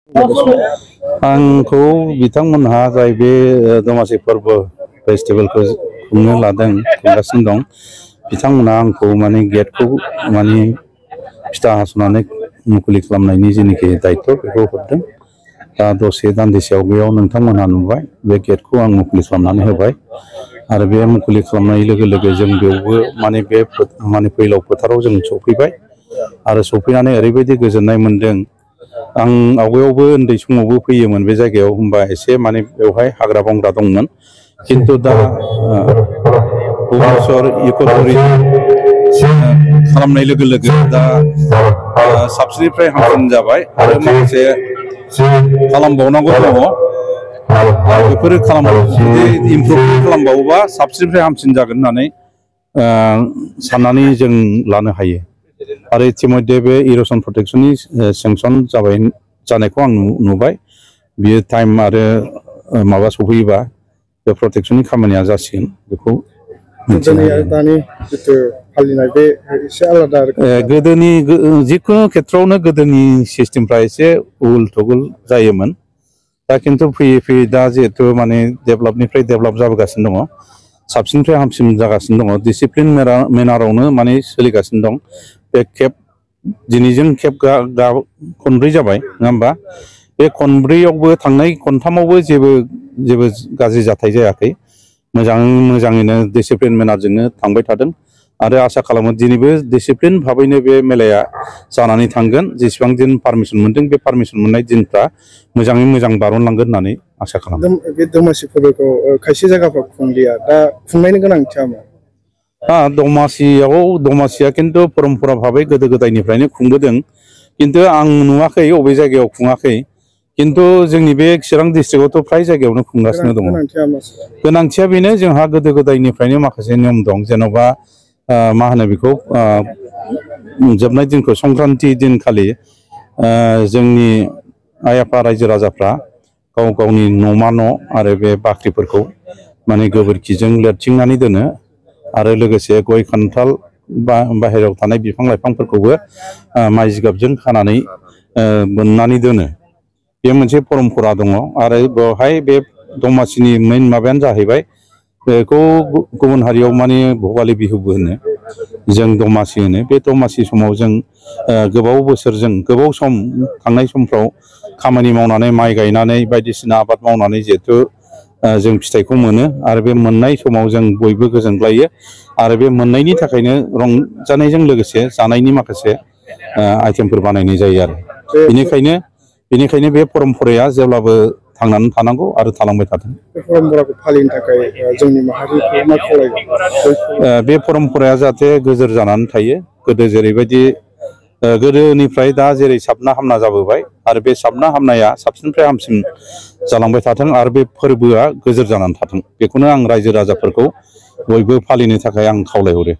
आंखौ बिथांमोनहा जाय बे दमासि फोरबो फेस्टिभेलखौ खुंनो लादों खुंगासिनो दं बिथांमोनहा आंखौ माने गेटखौ माने फिथा हास'नानै मुखुलि खालामनायनि जेनाखि दायित्व बेखौ हरदों। दा दसे दान्दिसे आवगायाव नोंथांमोनहा नुबाय बे गेटखौ आं मुखुलि खालामनानै होबाय आरो बे मुखुलि खालामनाय लोगो लोगो जों बेयावबो माने बे माने फैलाव फोथाराव जों सफैबाय आरो सफैनानै ओरैबायदि गोजोननाय मोन्दों। आं आवगायावबो उन्दै समावबो फैयोमोन बे जायगायाव होमबा एसे माने बेवहाय हाग्रा बंग्रा दंमोन किन्तु दा भुबनेश्वर इक' टुरिजम खालामनाय लोगो लोगो दा साबसिननिफ्राय हामसिन जाबाय आरो माखासे खालामबावनांगौ दङ। बेफोरो जुदि इमप्रुभ खालामबावोबा साबसिननिफ्राय हामसिन जागोन होननानै साननानै जों लानो हायो। आरो इतिमध्ये बे इर'सन प्रटेक्शननि सेंसन जानायखौ आं नुबाय बियो टाइम आरो माबा सफैयोबा बे प्रटेक्शननि खामानिया जासिगोन बेखौ गोदोनि जिखुनु खेथ्रआवनो गोदोनि सिस्टेमफ्रा एसे उल थुगुल जायोमोन। दा किन्तु फैयै फैयै दा जिहेतु माने डेभेलपनिफ्राय डेभेलप जाबोगासिनो दङ साबसिननिफ्राय हामसिन जागासिनो दङ डिसिप्लिन मेनारावनो माने सोलिगासिनो दं। बे खेब दिनैजों खेब खनब्रै जाबाय नङा होमबा बे खनब्रैयावबो थांनाय खनथामावबो जेबो गाज्रि जाथाय जायाखै मोजाङैनो डिसिप्लिन मेनारजोंनो थांबाय थादों आरो आसा खालामो दिनैबो डिसिप्लिन भाबैनो बे मेलाया जानानै थांगोन। जेसेबां दिन पारमिसन मोनदों बे पारमिसन मोननाय दिनफ्रा मोजाङै मोजां बारलांगोन होननानै आसा खालामो। बे दमासि फोरबोखौ खायसे जायगाफ्राव खुंलिया दा खुंनायनि गोनांथिया मा? दमासिया किन्तु परम्परा भाबै गोदो गोदायनिफ्रायनो खुंबोदों किन्तु आं नुवाखै अबे जायगायाव खुङाखै किन्तु जोंनि बे चिरां डिस्ट्रिक्टआवथ' फ्राय जायगायावनो खुंगासिनो दङ। गोनांथिया बेनो जोंहा गोदो गोदायनिफ्रायनो माखासे नियम दं जेन'बा मा होनो बेखौ जोबनाय दिनखौ संक्रान्ति दिनखालि जोंनि आइ आफा रायजो राजाफ्रा गाव गावनि न'मा न' आरो बे बाख्रिफोरखौ माने गोबोरखिजों लिरथिंनानै दोनो आरो लोगोसे गय खान्थाल बाहेरायाव थानाय बिफां लाइफांफोरखौबो माइ जिगाबजों खानानै बोननानै दोनो। बे मोनसे परम्परा दङ आरो बेवहाय बे दमासिनि मेइन माबायानो जाहैबाय बेखौ गुबुन हारियाव माने भगालि बिहुबो होनो जों दमासि होनो। बे दमासि समाव जों गोबाव सम थांनाय समफ्राव खामानि मावनानै माइ गायनानै बायदिसिना आबाद मावनानै जिहेथु जों फिथाइखौ मोनो आरो बे मोननाय समाव जों बयबो गोजोनग्लायो आरो बे मोननायनि थाखायनो रंजानायजों लोगोसे जानायनि माखासे आइटेमफोर बानायनाय जायो आरो बेनिखायनो बे परम्पराया जेब्लाबो थांनानै थानांगौ आरो थालांबाय थाथों। बे परम्पराखौ फालिनो थाखाय जोंनि माहारिखौ मा खावलायगोन? बे परम्पराया जाहाथे गोजोर जानानै थायो गोदोनिफ्राय दा जेरै साबना हामना जाबोबाय आरो बे साबना हामनाया साबसिननिफ्राय हामसिन जालांबाय थाथों आरो बे फोरबोआ गोजोर जानानै थाथों बेखौनो आं रायजो राजाफोरखौ बयबो फालिनो थाखाय आं खावलायहरो।